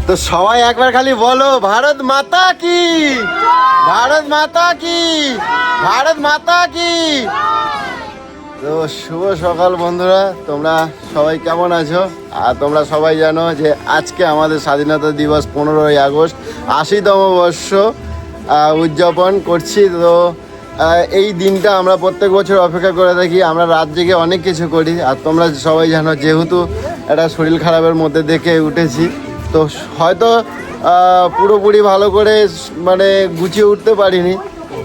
তো সবাই একবার খালি বলো ভারত মাতা কি, ভারত মাতা কি, ভারত মাতা কি। তো শুভ সকাল বন্ধুরা, তোমরা সবাই কেমন আছো? আর তোমরা সবাই জানো যে আজকে আমাদের স্বাধীনতা দিবস 15ই আগস্ট 80তম বর্ষ উদযাপন করছি। তো এই দিনটা আমরা প্রত্যেক বছর অপেক্ষা করে থাকি। আমরা রাত জেগে অনেক কিছু করি। আর তোমরা সবাই জানো যেহেতু একটা শরীর খারাপের মধ্যে দেখে উঠেছি, তো হয়তো পুরোপুরি ভালো করে মানে গুছিয়ে উঠতে পারিনি।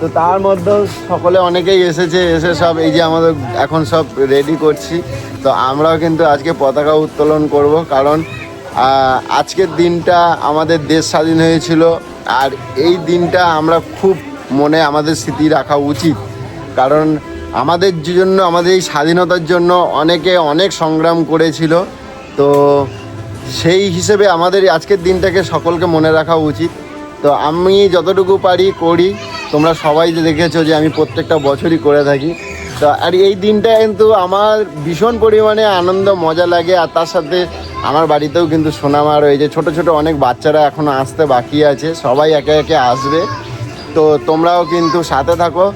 তো তার মধ্যেও সকলে অনেকেই এসেছে, এসে সব এই যে আমাদের এখন সব রেডি করছি। তো আমরাও কিন্তু আজকে পতাকা উত্তোলন করব, কারণ আজকের দিনটা আমাদের দেশ স্বাধীন হয়েছিল। আর এই দিনটা আমরা খুব মনে আমাদের স্মৃতি রাখা উচিত, কারণ আমাদের জন্য, আমাদের এই স্বাধীনতার জন্য অনেকে অনেক সংগ্রাম করেছিল। তো সেই হিসেবে আমাদের আজকের দিনটাকে সকলকে মনে রাখা উচিত। তো আমি যতটুকু পারি করি, তোমরা সবাই যে দেখেছো যে আমি প্রত্যেকটা বছরই করে থাকি। তো আর এই দিনটা কিন্তু আমার ভীষণ পরিমাণে আনন্দ মজা লাগে। আর তার সাথে আমার বাড়িতেও কিন্তু সোনামা রয়েছে, ছোটো ছোটো অনেক বাচ্চারা এখনও আসতে বাকি আছে, সবাই একে একে আসবে। তো তোমরাও কিন্তু সাথে থাকো,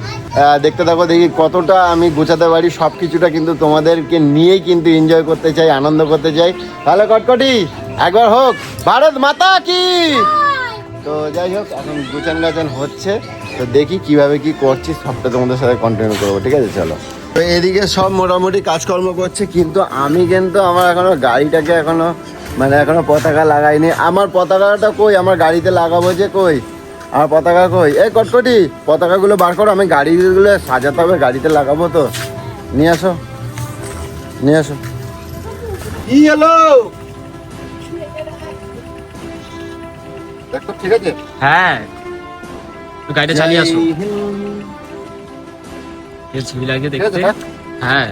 দেখতে থাকো, দেখি কতটা আমি গোছাতে পারি। সব কিছুটা কিন্তু তোমাদেরকে নিয়েই কিন্তু এনজয় করতে চাই, আনন্দ করতে চাই। তাহলে কটকটি একবার হোক ভারত মাতা কি। তো যাই হোক, এখন গুছান হচ্ছে, তো দেখি কিভাবে কি করছি, সবটা তোমাদের সাথে কন্টিনিউ করবো, ঠিক আছে? চলো। তো এদিকে সব মোটামুটি কাজকর্ম করছে, কিন্তু আমি কিন্তু আমার এখনো গাড়িটাকে এখনো পতাকা লাগাইনি। আমার পতাকাটা কই, আমার গাড়িতে লাগাবো যে, কই আমার পতাকা কই? এই কটকটি পতাকাগুলো বার করো, আমি গাড়িগুলো সাজাতে হবে, গাড়িতে লাগাবো। তো নিয়ে আসো, নিয়ে আসো। কি হলো দেখো, ঠিক আছে? হ্যাঁ, গাড়িটা চালিয়ে আসো। এই ছবি লাগে দেখতে। হ্যাঁ,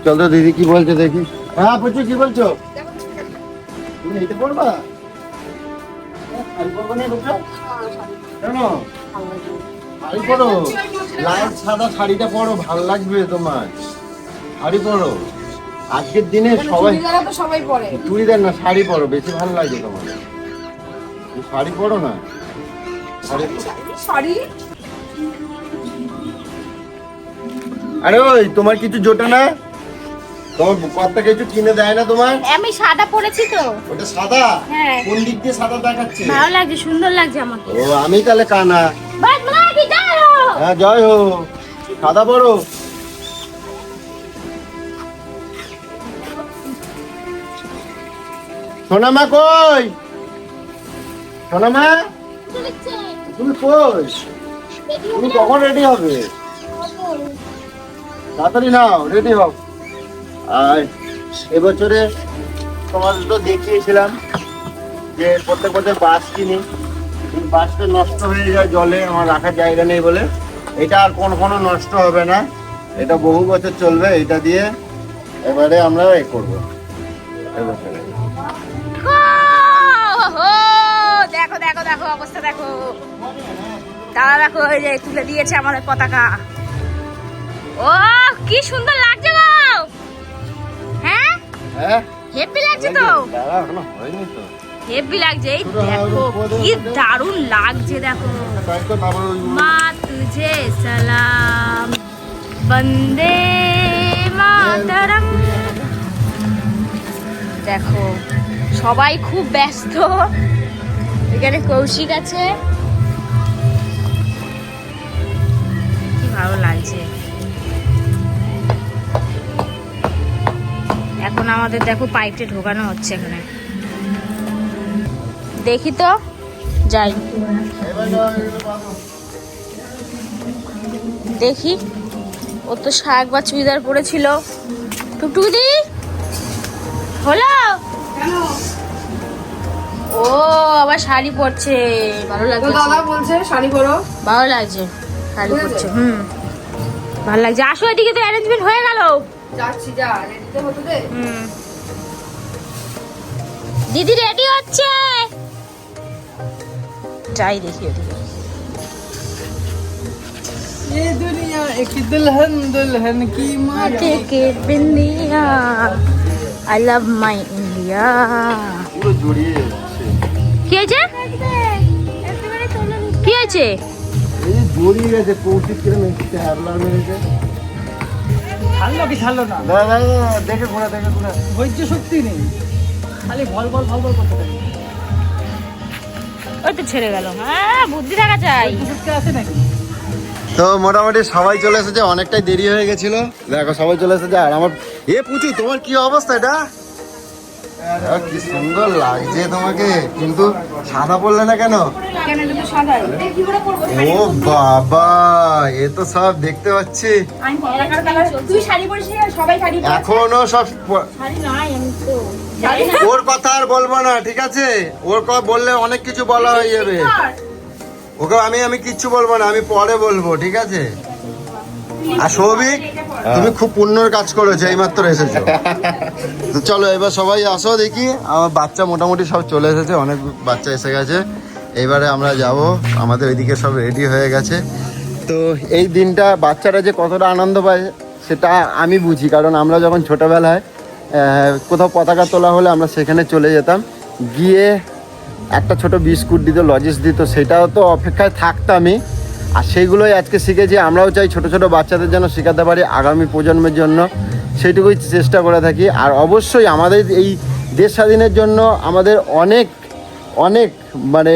চল তো দিদি কি বলছো দেখি। হ্যাঁ বুঝছো, কি বলছো? তুমি এইটা পড়বা? শাড়ি পরবো না? কেন শাড়ি পরো, লাল সাদা শাড়িটা পরো, ভালো লাগবে তোমার। শাড়ি পরো, আজকের দিনে সবাই পরে চুড়িদার না, শাড়ি পরো, বেশি ভালো লাগে তোমার। শাড়ি পরো না, শাড়ি। আরে ওই তোমার কিছু জোটে না? তোমার কর্তা কিছু কিনে দেয় না তোমার? আমি সাদা পরেছি তো। ওটা সাদা? হ্যাঁ। কোন দিক দিয়ে সাদা দেখাচ্ছে? ভালো লাগছে, সুন্দর লাগছে আমাকে। ও আমি তাহলে কানা। হ্যাঁ জয় হো, সাদা পরো। সোনামা কই? সোনামা তুমি কই? তুমি কখন রেডি হবে? তাড়াতাড়ি নাও, রেডি হও। আর এবছরে তোমাদের তো দেখিয়েছিলাম যে প্রত্যেক বছর বাস কিনি, বাসটা নষ্ট হয়ে যায় জলে, আমার রাখার জায়গা নেই বলে। এটা আর কোনো নষ্ট হবে না, এটা বহু বছর চলবে। এটা দিয়ে এবারে আমরা এ করবো এবছরে। দেখো দেখো দেখো অবস্থা দেখো, তারা দেখো ওই যে তুলে দিয়েছে আমাদের পতাকা। ও কি সুন্দর লাগছে গো। হ্যাঁ হ্যাঁ হেভি লাগছে তো, এখনো হয়নি তো, হেভি লাগছে। এই দেখো কি দারুণ লাগছে, দেখো। মা তুঝে সালাম, বন্দে মাতরম। দেখো সবাই খুব ব্যস্ত, এখানে কৌশিক আছে, কি ভালো লাগছে। এখন আমাদের দেখো পাইপটা ঢোকানো হচ্ছে এখানে, দেখি তো যাই দেখি। ও তো শাক বা চুড়িদার পরেছিল। টুকটুকি হলো, ও আবার শাড়ি পরছে, ভালো লাগছে। দাদা বলছে শাড়ি পরো, ভালো লাগছে শাড়ি পরছে। ভালো লাগছে। আসো এদিকে, তো অ্যারেঞ্জমেন্ট হয়ে গেল। যাচ্ছি, যা রেডিতে হতে দে। দিদি রেডি হচ্ছে, যাই দেখি ওদিকে। ये दुनिया एक दुल्हन दुल्हन की माटी के बिंदिया আই লাভ মাই ইন্ডিয়া। পুরো জড়িয়ে যাচ্ছে। কি হয়েছে? কি হয়েছে? এই যে জড়িয়ে গেছে, কৌশিক কিরম এসেছে, হ্যাবলার মেরেছে। ছাড়লো কি ছাড়লো না, দাদা দেখে ঘোরা, দেখে ঘোরা। ধৈর্য শক্তি নেই, খালি ভল ভল ভল ভল করতে থাকে। ওই তো ছেড়ে গেল। হ্যাঁ, বুদ্ধি থাকা চাই। ধৈর্য শক্তি আছে নাকি? তো মোটামুটি সবাই চলে এসেছে, অনেকটাই দেরি হয়ে গেছিল। দেখো সবাই চলে এসেছে। আর আমার পুচু, তোমার কি অবস্থা? এটা কি সুন্দর লাগছে তোমাকে, কিন্তু সাদা পড়লে না কেন? কেন এটা তো সাদাই, কি করে পরবো? ও বাবা, এ তো সব দেখতে পাচ্ছি। আমি পতাকার কালার, তুই শাড়ি পরিস না, সবাই শাড়ি পরে। এখনো সব শাড়ি নাই, আমি তো শাড়ি না। ওর কথা আর বলবো না, ঠিক আছে? ওর কথা বললে অনেক কিছু বলা হয়ে যাবে। ওকে আমি কিচ্ছু বলবো না, আমি পরে বলবো, ঠিক আছে? আর সৌভিক, তুমি খুব পুণ্যর কাজ করেছো, এইমাত্র এসেছো। তো চলো এবার সবাই আসো দেখি। আমার বাচ্চা মোটামুটি সব চলে এসেছে, অনেক বাচ্চা এসে গেছে। এবারে আমরা যাব, আমাদের ওইদিকে সব রেডি হয়ে গেছে। তো এই দিনটা বাচ্চারা যে কতটা আনন্দ পায় সেটা আমি বুঝি, কারণ আমরা যখন ছোটোবেলায় কোথাও পতাকা তোলা হলে আমরা সেখানে চলে যেতাম, গিয়ে একটা ছোট বিস্কুট দিত, লজিস দিত, সেটাও তো অপেক্ষায় থাকতামই। আর সেইগুলোই আজকে শিখেছি। আমরাও চাই ছোট ছোট বাচ্চাদের যেন শেখাতে পারি আগামী প্রজন্মের জন্য, সেইটুকুই চেষ্টা করে থাকি। আর অবশ্যই আমাদের এই দেশ স্বাধীনের জন্য আমাদের অনেক অনেক মানে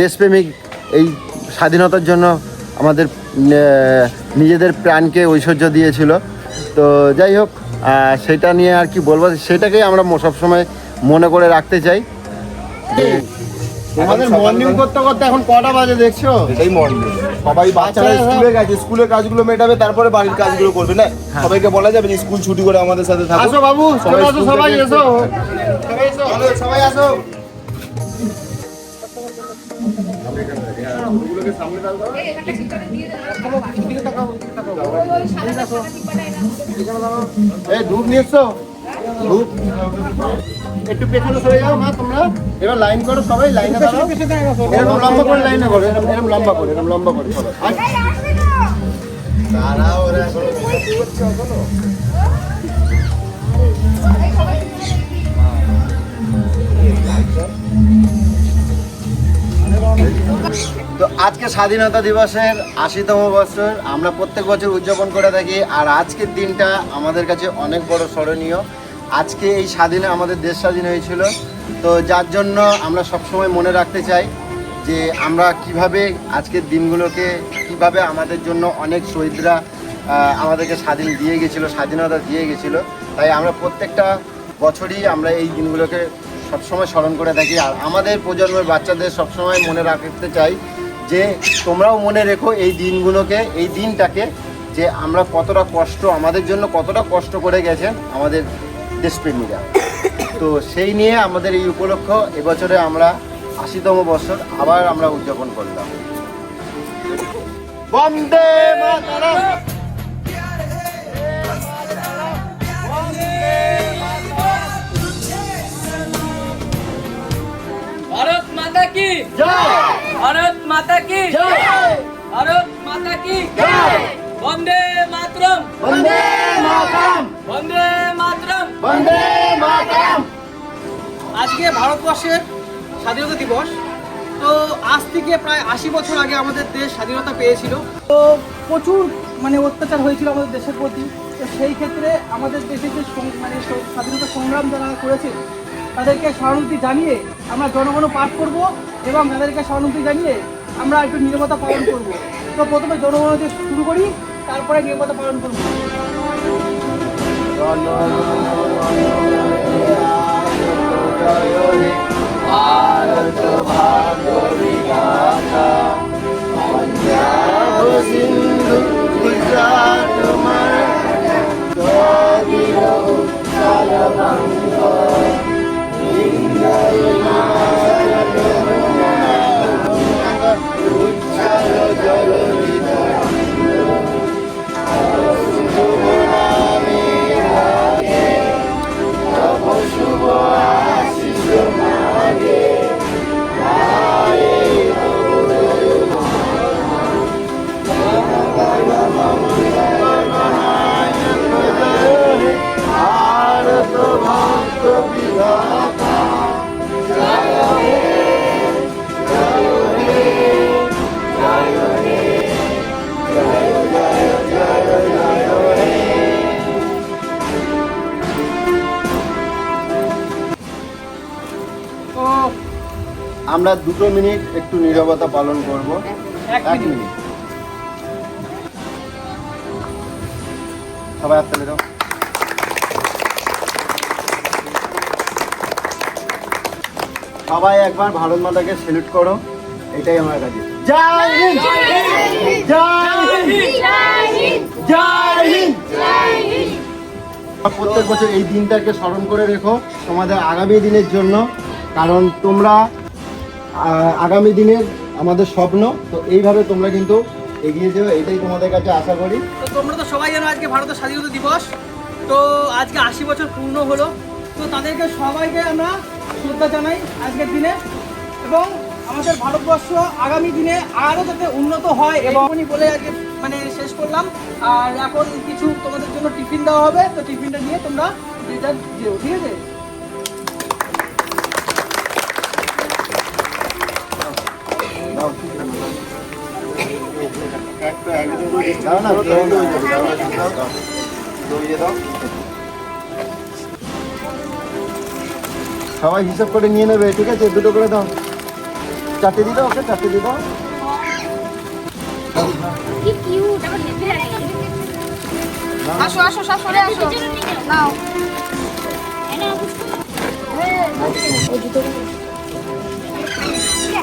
দেশপ্রেমিক এই স্বাধীনতার জন্য আমাদের নিজেদের প্রাণকে ঐশ্বর্য দিয়েছিল। তো যাই হোক, সেটা নিয়ে আর কি বলবো, সেটাকেই আমরা সবসময় মনে করে রাখতে চাই। তোমাদের মর্নিং করতে করতে এখন কটা বাজে দেখছো? এটাই মর্নিং, সবাই বাচ্চারা স্কুলে গেছে, স্কুলের কাজগুলো মেটাবে, তারপরে বাড়ির কাজগুলো করবে না। সবাইকে বলা যাবে যে স্কুল ছুটি করে আমাদের সাথে থাকো। আসো বাবু, চলে আসো, সবাই এসো, সবাই আসো। এই ধূপ নিয়ে এসছো? ধূপ একটু পেছনে সরে যাও মা তোমরা। এবার লাইন করো, সবাই লাইনে দাঁড়াও। এরকম লম্বা করে লাইনে করো, এরকম লম্বা করে, এরকম লম্বা করে সবাই। দাঁড়াও, ওরা এখনো করছে এখনো। তো আজকে স্বাধীনতা দিবসের ৮০তম বছর আমরা প্রত্যেক বছর উদযাপন করে থাকি। আর আজকের দিনটা আমাদের কাছে অনেক বড় স্মরণীয়। আজকে এই স্বাধীনে আমাদের দেশ স্বাধীন হয়েছিল, তো যার জন্য আমরা সবসময় মনে রাখতে চাই যে আমরা কিভাবে আজকের দিনগুলোকে, কিভাবে আমাদের জন্য অনেক শহীদরা আমাদেরকে স্বাধীন দিয়ে গেছিলো, স্বাধীনতা দিয়ে গেছিলো। তাই আমরা প্রত্যেকটা বছরই আমরা এই দিনগুলোকে সবসময় স্মরণ করে থাকি। আর আমাদের প্রজন্মের বাচ্চাদের সবসময় মনে রাখতে চাই যে তোমরাও মনে রেখো এই দিনগুলোকে, এই দিনটাকে, যে আমরা কতটা কষ্ট, আমাদের জন্য কতটা কষ্ট করে গেছেন আমাদের দেশপ্রেমীরা। তো সেই নিয়ে আমাদের এই উপলক্ষ এবছরে আমরা ৮০তম বছর আবার আমরা উদযাপন করলাম। বন্দে মাতরম। भारत माता की জয়, भारत माता की জয়, भारत माता की वंदे मातरम বন্দে মাতরম, वंदे मातरम। বন্দে মাতরম। আজকে ভারতবর্ষের স্বাধীনতা দিবস। তো আজ থেকে প্রায় ৮০ বছর আগে আমাদের দেশ স্বাধীনতা পেয়েছিল। তো প্রচুর মানে অত্যাচার হয়েছিল আমাদের দেশের প্রতি। তো সেই ক্ষেত্রে আমাদের দেশের যে স্বাধীনতা সংগ্রাম যারা করেছে তাদেরকে সহানুভূতি জানিয়ে আমরা জনগণ পাঠ করব এবং তাদেরকে সহানুভূতি জানিয়ে আমরা একটু নীরবতা পালন করব। তো প্রথমে জনগণ দিয়ে শুরু করি, তারপরে নীরবতা পালন করব। সিন্ধু গুজরাট ভারত আমরা 2 মিনিট একটু নীরবতা পালন করব। 1 1 মিনিট। সবাই হাততালি দাও। সবাই একবার ভারত মাতাকে স্যালুট করো, এটাই আমার কাছে। জয় হিন্দ, জয় হিন্দ, জয় হিন্দ। প্রত্যেক বছর এই দিনটাকে স্মরণ করে রেখো তোমাদের আগামী দিনের জন্য, কারণ তোমরা আগামী দিনের আমাদের স্বপ্ন। তো এইভাবে তোমরা কিন্তু এগিয়ে যাও, এটাই তোমাদের কাছে আশা করি। তো তোমরা তো সবাই জানো আজকে ভারতের স্বাধীনতা দিবস, তো আজকে 80 বছর পূর্ণ হলো। তো তাদেরকে সবাইকে আমরা শ্রদ্ধা জানাই আজকের দিনে, এবং আমাদের ভারতবর্ষ আগামী দিনে আরও যাতে উন্নত হয় এবং উনি বলে আজকে মানে শেষ করলাম। আর এখন কিছু তোমাদের জন্য টিফিন দেওয়া হবে, তো টিফিনটা নিয়ে তোমরা যেটা যেও, ঠিক আছে? দাও না, দাও। সবাই হিসাব করে নিয়ে নেবে, ঠিক আছে? 2টো করে দাও, 4টে দিয়ে দাও, ওকে 4টে দিয়ে দাও। কি কিউট, আবার নেভে আছে। আসো আসো সব সরে আসো নাও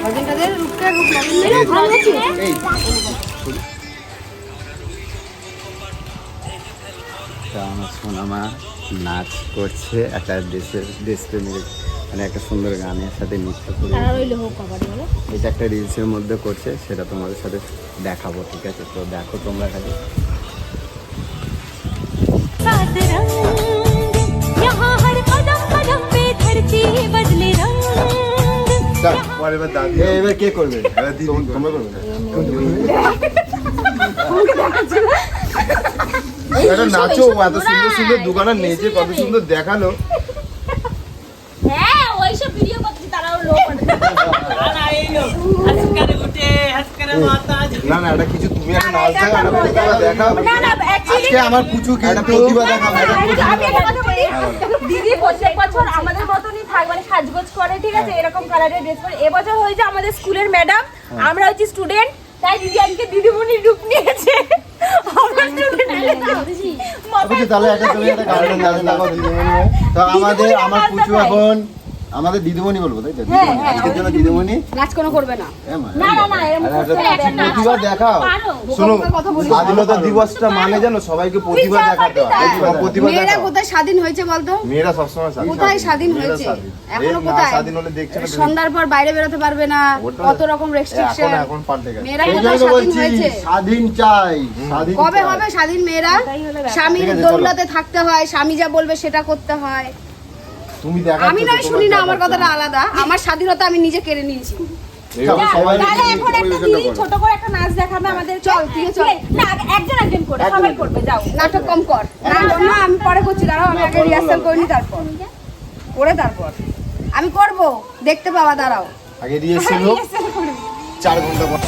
অজিন্দাদের রূপটা রূপ ভালো আছে। এই আমার সোনামা নাচ করছে একটা দেশপ্রেমিক, মানে একটা সুন্দর গানের সাথে নৃত্য করে। এটা একটা রিলসের মধ্যে করছে, সেটা তোমাদের সাথে দেখাবো, ঠিক আছে? তো দেখো তোমরা খালি। এবার কে করবে? তোমরা করবে না? একটা নাচো, এত সুন্দর সুন্দর দোকানে নেচে কত সুন্দর দেখালো। হ্যাঁ ওইসব ভিডিও করতে তারাও লোক না না, এটা কিছু তুমি একটা নাচ দেখাও, একটা প্রতিভা দেখাও। না না অ্যাকচুয়ালি আজকে আমার কুচু একটা প্রতিভা দেখাও, একটা প্রতিভা। আমি একটা কথা বলি, দিদি প্রত্যেক বছর আমাদের মতনই থাক মানে সাজগোজ করে, ঠিক আছে? এরকম কালারের ড্রেস পরে। এবছর হয়েছে আমাদের স্কুলের ম্যাডাম, আমরা হচ্ছে স্টুডেন্ট, তাই দিদি আজকে দিদিমণির রূপ নিয়েছে। আমরা স্টুডেন্ট বুঝছি, তাহলে একটা তুমি একটা গার্ডেন নাচ দেখাও দিদিমণি। তো আমার কুচু এখন আমাদের দিদিমণি বলবো, তাই তো? দিদিমণি, আজকের জন্য দিদিমণি। নাচ কোনো করবে না। না না না এরকম করতে হবে না। প্রতিভা দেখাও। শোনো, স্বাধীনতা দিবসটা মানে জানো সবাইকে প্রতিভা দেখাতে হয়। প্রতিভা মেয়েরা দেখাও। কোথায় স্বাধীন হয়েছে বলতো? মেয়েরা সবসময় স্বাধীন। কোথায় স্বাধীন মেয়েরা হয়েছে? স্বাধীন। এখনো এই না কোথায়? স্বাধীন হলে দেখছে না। সন্ধ্যার পর বাইরে বেরোতে পারবে না, ওটা- কত রকম রেস্ট্রিকশন। এখন পাল্টে গেছে। মেয়েরা এই কোথায় জন্য স্বাধীন বলছি হয়েছে? স্বাধীন চাই, স্বাধীন কবে চাই। হবে স্বাধীন মেয়েরা? স্বামীর ঠিক আছে, চলো। দৌলতে থাকতে হয়, স্বামী যা বলবে সেটা করতে হয়। তুমি দেখাচ্ছ আমি তো, নয় তোমার শুনি না, আমার দেখাচ্ছ কথাটা আলাদা। আমার স্বাধীনতা আমি নিজে কেড়ে নিয়েছি। এইভাবে সবাই তাহলে এখন একটা পরিবেশনটা দিদি করো। ছোট করে একটা নাচ দেখাবে আমাদের। চল, তুই চল। না একজন একজন করে সবাই করবে, যাও। নাটক কম কর। না আমি পরে করছি, দাঁড়াও আমি আগে রিহার্সাল করিনি, তারপর করে তারপর আমি করব, দেখতে পাওয়া, দাঁড়াও। আগে রিহার্সাল হোক, 4 ঘন্টা পর।